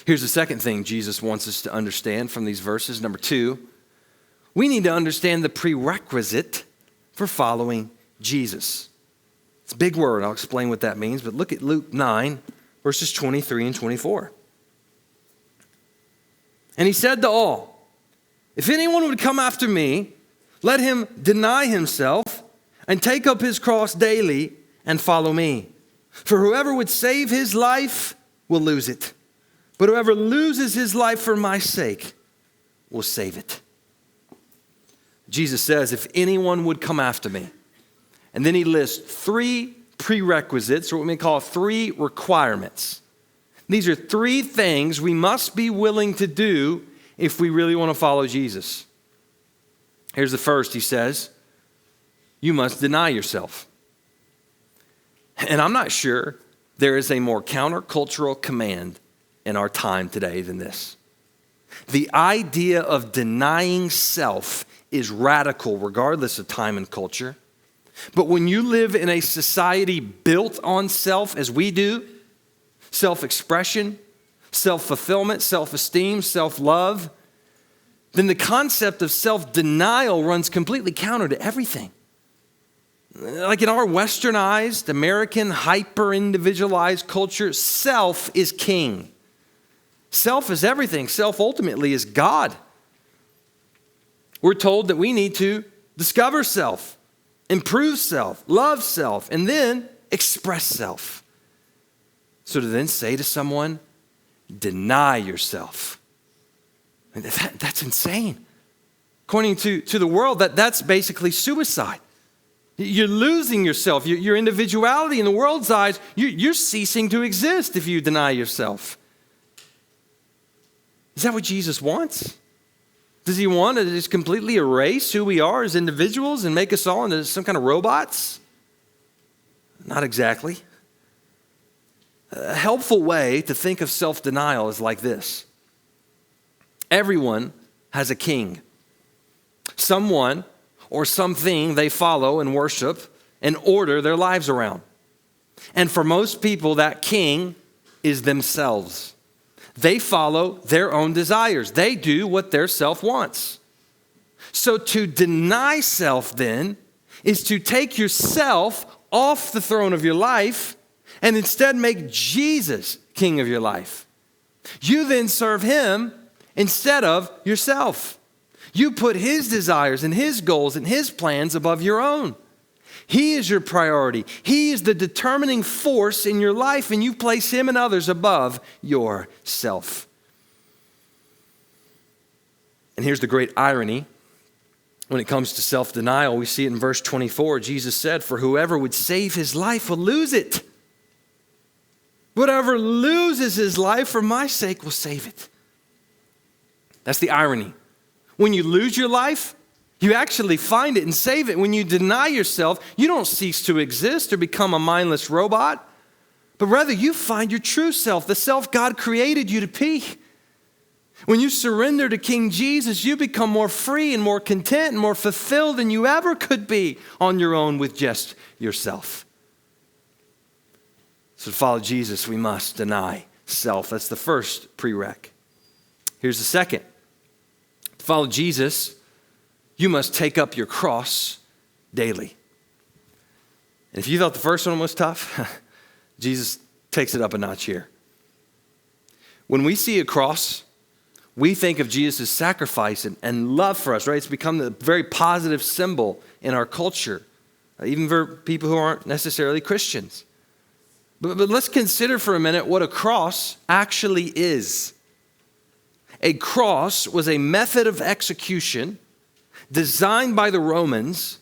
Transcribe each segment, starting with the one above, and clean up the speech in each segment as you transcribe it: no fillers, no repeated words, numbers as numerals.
Here's the second thing Jesus wants us to understand from these verses. Number 2, we need to understand the prerequisite for following Jesus. It's a big word. I'll explain what that means, but look at Luke 9, verses 23 and 24. And he said to all, if anyone would come after me, let him deny himself and take up his cross daily and follow me. For whoever would save his life will lose it. But whoever loses his life for my sake will save it. Jesus says, if anyone would come after me, and then he lists 3 prerequisites, or what we call 3 requirements. These are 3 things we must be willing to do if we really want to follow Jesus. Here's the first. He says, you must deny yourself. And I'm not sure there is a more countercultural command in our time today than this. The idea of denying self is radical regardless of time and culture. But when you live in a society built on self as we do, self-expression, self-fulfillment, self-esteem, self-love, then the concept of self-denial runs completely counter to everything. Like in our westernized, American, hyper-individualized culture, self is king. Self is everything. Self ultimately is God. We're told that we need to discover self, improve self, love self, and then express self. So to then say to someone, deny yourself. That's insane. According to the world, that's basically suicide. You're losing yourself. Your individuality in the world's eyes, you're ceasing to exist if you deny yourself. Is that what Jesus wants? Does he want to just completely erase who we are as individuals and make us all into some kind of robots? Not exactly. A helpful way to think of self-denial is like this. Everyone has a king. Someone or something they follow and worship and order their lives around. And for most people, that king is themselves. They follow their own desires. They do what their self wants. So to deny self then is to take yourself off the throne of your life and instead make Jesus king of your life. You then serve him instead of yourself. You put his desires and his goals and his plans above your own. He is your priority. He is the determining force in your life, and you place him and others above yourself. And here's the great irony. When it comes to self-denial, we see it in verse 24. Jesus said, for whoever would save his life will lose it. Whoever loses his life for my sake will save it. That's the irony. When you lose your life, you actually find it and save it. When you deny yourself, you don't cease to exist or become a mindless robot, but rather you find your true self, the self God created you to be. When you surrender to King Jesus, you become more free and more content and more fulfilled than you ever could be on your own with just yourself. So to follow Jesus, we must deny self. That's the first prereq. Here's the second. To follow Jesus, you must take up your cross daily. And if you thought the first one was tough, Jesus takes it up a notch here. When we see a cross, we think of Jesus' sacrifice and love for us, right? It's become a very positive symbol in our culture, even for people who aren't necessarily Christians. But let's consider for a minute what a cross actually is. A cross was a method of execution designed by the Romans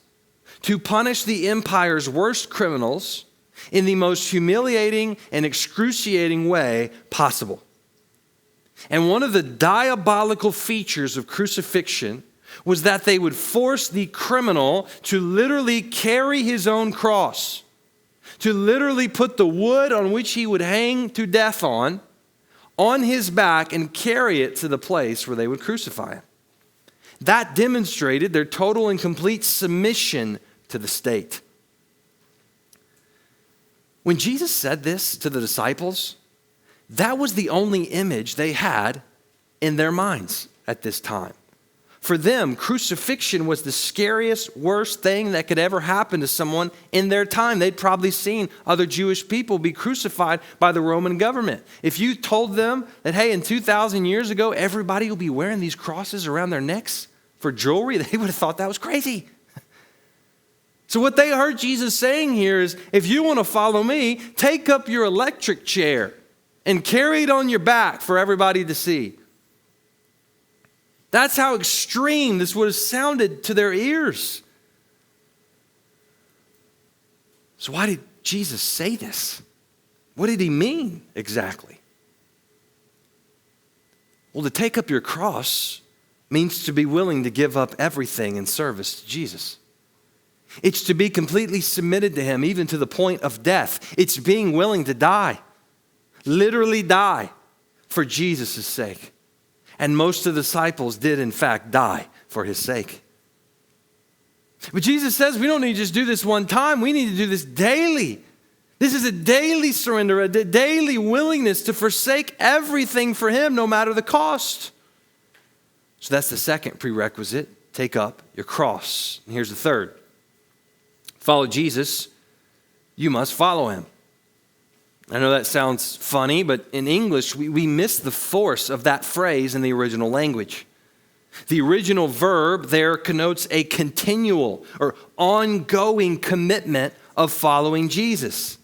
to punish the empire's worst criminals in the most humiliating and excruciating way possible. And one of the diabolical features of crucifixion was that they would force the criminal to literally carry his own cross, to literally put the wood on which he would hang to death on his back and carry it to the place where they would crucify him. That demonstrated their total and complete submission to the state. When Jesus said this to the disciples, that was the only image they had in their minds at this time. For them, crucifixion was the scariest, worst thing that could ever happen to someone in their time. They'd probably seen other Jewish people be crucified by the Roman government. If you told them that, hey, in 2,000 years ago, everybody will be wearing these crosses around their necks for jewelry, they would have thought that was crazy. So what they heard Jesus saying here is, if you want to follow me, take up your electric chair and carry it on your back for everybody to see. That's how extreme this would have sounded to their ears. So why did Jesus say this? What did he mean exactly? Well, to take up your cross means to be willing to give up everything in service to Jesus. It's to be completely submitted to him, even to the point of death. It's being willing to die, literally die for Jesus' sake. And most of the disciples did, in fact, die for his sake. But Jesus says we don't need to just do this one time. We need to do this daily. This is a daily surrender, a daily willingness to forsake everything for him, no matter the cost. So that's the second prerequisite. Take up your cross. And here's the third. Follow Jesus, you must follow him. I know that sounds funny, but in English, we miss the force of that phrase in the original language. The original verb there connotes a continual or ongoing commitment of following Jesus.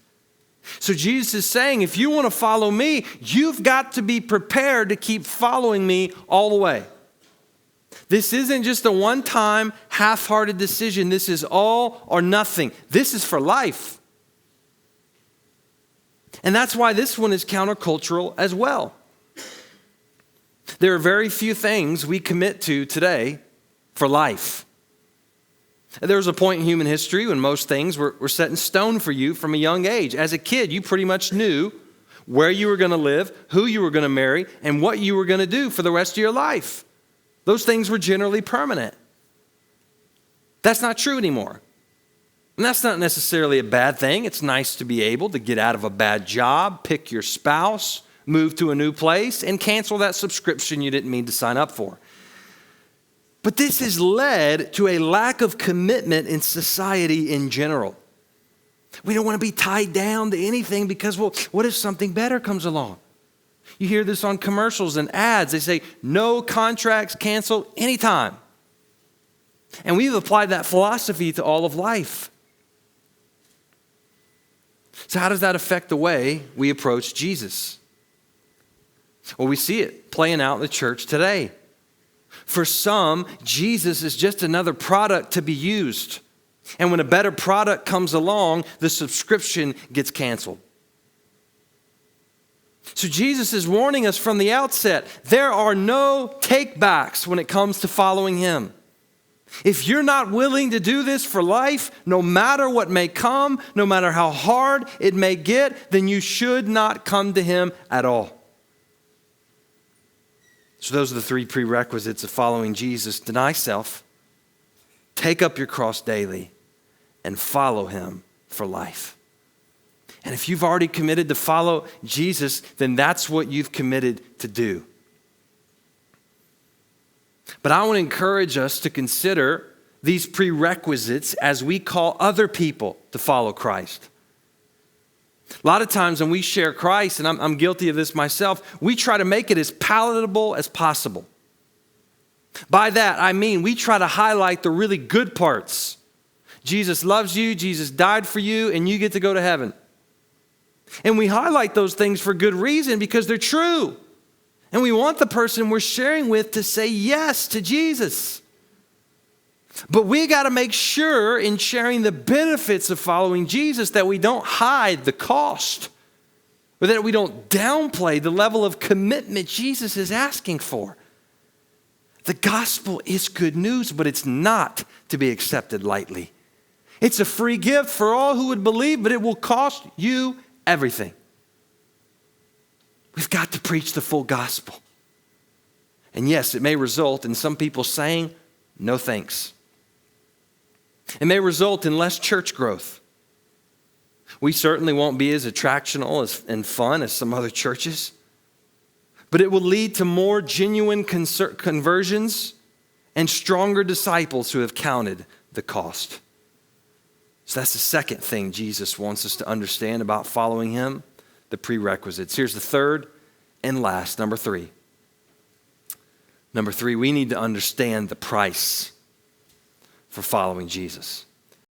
So Jesus is saying, if you want to follow me, you've got to be prepared to keep following me all the way. This isn't just a one-time, half-hearted decision. This is all or nothing. This is for life. And that's why this one is countercultural as well. There are very few things we commit to today for life. There was a point in human history when most things were set in stone for you from a young age. As a kid, you pretty much knew where you were going to live, who you were going to marry, and what you were going to do for the rest of your life. Those things were generally permanent. That's not true anymore. And that's not necessarily a bad thing. It's nice to be able to get out of a bad job, pick your spouse, move to a new place, and cancel that subscription you didn't mean to sign up for. But this has led to a lack of commitment in society in general. We don't want to be tied down to anything because, well, what if something better comes along? You hear this on commercials and ads. They say, no contracts canceled anytime. And we've applied that philosophy to all of life. So how does that affect the way we approach Jesus? Well, we see it playing out in the church today. For some, Jesus is just another product to be used. And when a better product comes along, the subscription gets canceled. So Jesus is warning us from the outset, there are no takebacks when it comes to following him. If you're not willing to do this for life, no matter what may come, no matter how hard it may get, then you should not come to him at all. So those are the three prerequisites of following Jesus. Deny self, take up your cross daily, and follow him for life. And if you've already committed to follow Jesus, then that's what you've committed to do. But I want to encourage us to consider these prerequisites as we call other people to follow Christ. A lot of times when we share Christ, and I'm guilty of this myself, we try to make it as palatable as possible. By that, I mean we try to highlight the really good parts. Jesus loves you, Jesus died for you, and you get to go to heaven. And we highlight those things for good reason because they're true. And we want the person we're sharing with to say yes to Jesus. But we got to make sure in sharing the benefits of following Jesus that we don't hide the cost, or that we don't downplay the level of commitment Jesus is asking for. The gospel is good news, but it's not to be accepted lightly. It's a free gift for all who would believe, but it will cost you everything. We've got to preach the full gospel. And yes, it may result in some people saying, no thanks. It may result in less church growth. We certainly won't be as attractional and fun as some other churches. but it will lead to more genuine conversions and stronger disciples who have counted the cost. So that's the second thing Jesus wants us to understand about following him, the prerequisites. Here's the third and last, number three. Number three, we need to understand the price for following Jesus.